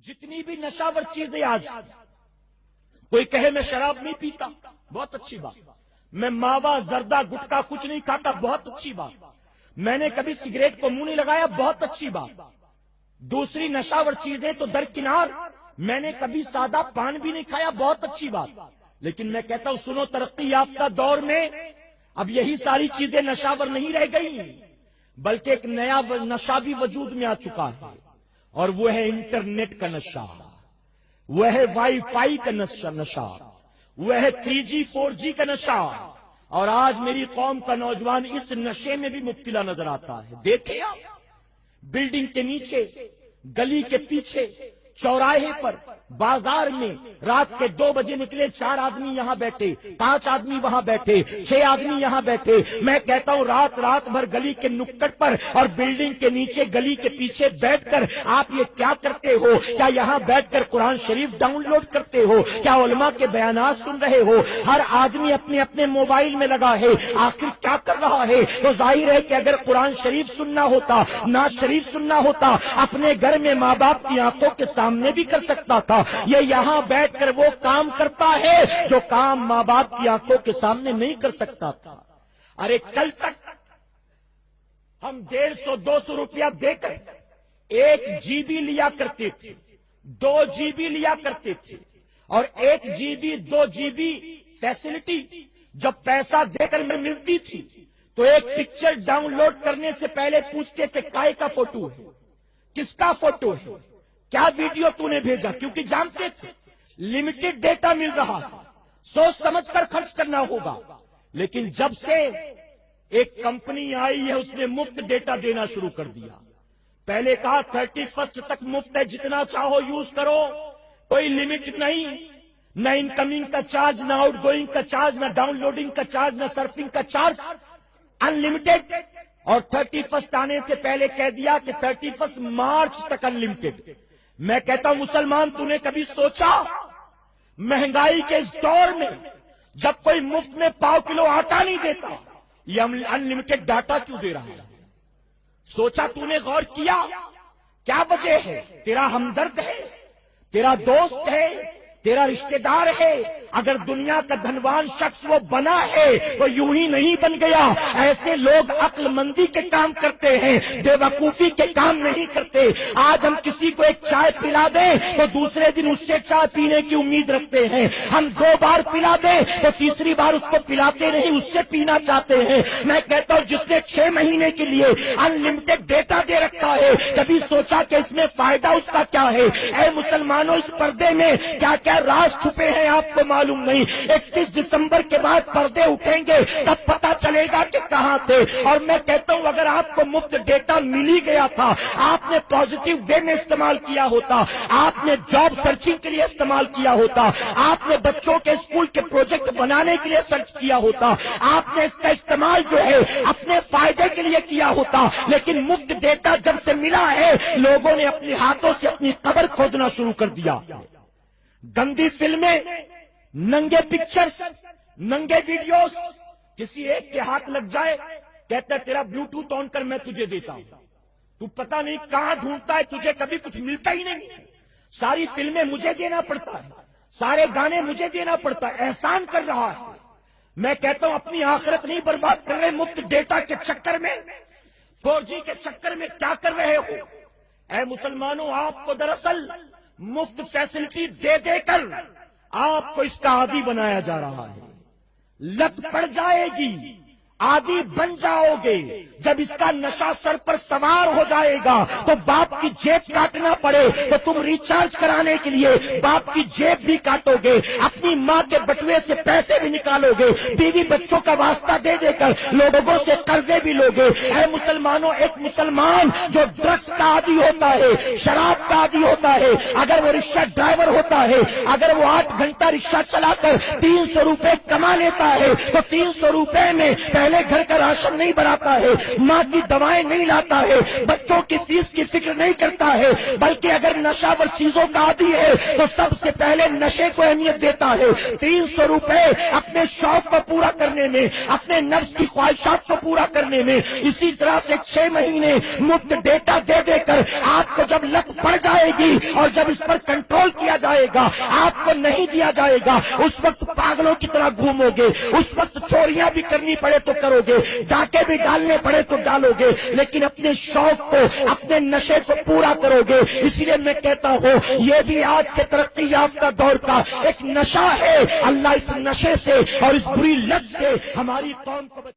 جتنی بھی نشاور چیزیں آج، کوئی کہے میں شراب نہیں پیتا، بہت اچھی بات، میں ماوا زردہ گٹکا کچھ نہیں کھاتا، بہت اچھی بات، میں نے کبھی سگریٹ کو منہ نہیں لگایا، بہت اچھی بات، دوسری نشاور چیزیں تو درکنار، میں نے کبھی سادہ پان بھی نہیں کھایا، بہت اچھی بات، لیکن میں کہتا ہوں سنو، ترقی یافتہ دور میں اب یہی ساری چیزیں نشاور نہیں رہ گئی، بلکہ ایک نیا نشہ بھی وجود میں آ چکا ہے، اور وہ ہے انٹرنیٹ کا نشہ، وہ ہے وائی فائی کا نشہ، وہ ہے 3G 4G کا نشہ، اور آج میری قوم کا نوجوان اس نشے میں بھی مبتلا نظر آتا ہے۔ دیکھیں آپ، بلڈنگ کے نیچے، گلی کے پیچھے، چوراہے پر، بازار میں رات کے 2 بجے نکلے، 4 آدمی یہاں بیٹھے، 5 آدمی وہاں بیٹھے، 6 آدمی یہاں بیٹھے، میں کہتا ہوں رات بھر گلی کے نکڑ پر اور بلڈنگ کے نیچے گلی کے پیچھے بیٹھ کر آپ یہ کیا کرتے ہو؟ کیا یہاں بیٹھ کر قرآن شریف ڈاؤن لوڈ کرتے ہو؟ کیا علماء کے بیانات سن رہے ہو؟ ہر آدمی اپنے اپنے موبائل میں لگا ہے، آخر کیا کر رہا ہے؟ تو ظاہر ہے کہ اگر قرآن شریف سننا ہوتا، نعت شریف سننا ہوتا، اپنے گھر میں ماں باپ کی آنکھوں کے سامنے بھی کر سکتا تھا، یہ یہاں بیٹھ کر وہ کام کرتا ہے جو کام ماں باپ کی آنکھوں کے سامنے نہیں کر سکتا تھا۔ ارے کل تک ہم 150 200 روپیہ دے کر 1 GB لیا کرتے تھے، 2 GB لیا کرتے تھے، اور 1 GB 2 GB فیسلٹی جب پیسہ دے کر میں ملتی تھی تو ایک پکچر ڈاؤن لوڈ کرنے سے پہلے پوچھتے تھے کائے کا فوٹو ہے، کس کا فوٹو ہے، کیا ویڈیو تو نے بھیجا، کیونکہ جانتے تھے لمیٹڈ ڈیٹا مل رہا ہے، سوچ سمجھ کر خرچ کرنا ہوگا۔ لیکن جب سے ایک کمپنی آئی ہے اس نے مفت ڈیٹا دینا شروع کر دیا۔ پہلے کہا 31 تک مفت ہے، جتنا چاہو یوز کرو، کوئی لمٹ نہیں، نہ انکمنگ کا چارج، نہ آؤٹ گوئنگ کا چارج، نہ ڈاؤن لوڈنگ کا چارج، نہ سرفنگ کا چارج، ان لمیٹڈ۔ اور 31 آنے سے پہلے کہہ دیا کہ 31 مارچ تک ان لمیٹڈ۔ میں کہتا ہوں مسلمان، تو نے کبھی سوچا مہنگائی کے اس دور میں جب کوئی مفت میں پاؤ کلو آٹا نہیں دیتا، یہ ان لمیٹڈ ڈاٹا کیوں دے رہا ہے؟ سوچا تو نے، غور کیا کیا وجہ ہے؟ تیرا ہمدرد ہے، تیرا دوست ہے، تیرا رشتہ دار ہے۔ اگر دنیا کا دھنوان شخص وہ بنا ہے وہ یوں ہی نہیں بن گیا، ایسے لوگ عقل مندی کے کام کرتے ہیں، بے وقوفی کے کام نہیں کرتے۔ آج ہم کسی کو ایک چائے پلا دیں تو دوسرے دن اس سے چائے پینے کی امید رکھتے ہیں، ہم 2 بار پلا دیں تو تیسری بار اس کو پلاتے نہیں، اس سے پینا چاہتے ہیں۔ میں کہتا ہوں جس نے 6 مہینے کے لیے ان لمیٹڈ ڈیٹا دے رکھا ہے، کبھی سوچا کہ اس میں فائدہ اس کا کیا ہے؟ اے مسلمانوں، اس پردے میں کیا کیا راز چھپے ہیں آپ کو معلوم نہیں۔ 31 دسمبر کے بعد پردے اٹھیں گے تب پتہ چلے گا کہ کہاں تھے۔ اور میں کہتا ہوں اگر آپ کو مفت ڈیٹا مل ہی گیا تھا، آپ نے پازیٹیو وے میں استعمال کیا ہوتا، آپ نے جاب سرچنگ کے لیے استعمال کیا ہوتا، آپ نے بچوں کے اسکول کے پروجیکٹ بنانے کے لیے سرچ کیا ہوتا، آپ نے اس کا استعمال جو ہے اپنے فائدے کے لیے کیا ہوتا۔ لیکن مفت ڈیٹا جب سے ملا ہے لوگوں نے اپنے ہاتھوں سے اپنی قبر کھودنا شروع کر دیا۔ گندی فلمیں، ننگے پکچرز، ننگے ویڈیوز، کسی ایک کے ہاتھ لگ جائے کہتا ہے تیرا بلوٹوتھ آن کر میں تجھے دیتا ہوں، تو پتہ نہیں کہاں ڈھونڈتا ہے، تجھے کبھی کچھ ملتا ہی نہیں۔ ساری فلمیں مجھے دینا پڑتا ہے، سارے گانے مجھے دینا پڑتا ہے، احسان کر رہا ہے۔ میں کہتا ہوں اپنی آخرت نہیں برباد کر رہے مفت ڈیٹا کے چکر میں، 4G کے چکر میں کیا کر رہے ہو؟ اے مسلمانوں، آپ کو دراصل مفت فیسلٹی دے دے کر آپ کو اس کا عادی بنایا جا رہا ہے۔ لت پڑ جائے گی، عادی بن جاؤ گے۔ جب اس کا نشہ سر پر سوار ہو جائے گا تو باپ کی جیب کاٹنا پڑے تو تم ریچارج کرانے کے لیے باپ کی جیب بھی کاٹو گے، اپنی ماں کے بٹوے سے پیسے بھی نکالو گے، بیوی بچوں کا واسطہ دے دے کر لوگوں سے قرضے بھی لو گے۔ اے مسلمانوں، ایک مسلمان جو ڈرگس کا عادی ہوتا ہے، شراب کا عادی ہوتا ہے، اگر وہ رکشہ ڈرائیور ہوتا ہے، اگر وہ 8 گھنٹہ رکشہ چلا کر 300 روپے کما لیتا ہے تو 300 روپے میں پہلے پہلے گھر کا راشن نہیں بناتا ہے، ماں کی دوائیں نہیں لاتا ہے، بچوں کی فیس کی فکر نہیں کرتا ہے، بلکہ اگر نشہ ور چیزوں کا عادی ہے تو سب سے پہلے نشے کو اہمیت دیتا ہے۔ 300 روپے اپنے شوق کو پورا کرنے میں، اپنے نفس کی خواہشات کو پورا کرنے میں، اسی طرح سے 6 مہینے مفت ڈیٹا دے دے کر آپ کو جب لت پڑ جائے گی اور جب اس پر کنٹرول کیا جائے گا، آپ کو نہیں دیا جائے گا، اس وقت پاگلوں کی طرح گھومو گے، اس وقت چوریاں بھی کرنی پڑے تو کرو گے، ڈاکے بھی ڈالنے پڑے تو ڈالو گے، لیکن اپنے شوق کو، اپنے نشے کو پورا کرو گے۔ اسی لیے میں کہتا ہوں یہ بھی آج کے ترقی یافتہ دور کا ایک نشہ ہے۔ اللہ اس نشے سے اور اس بری لت سے ہماری قوم کو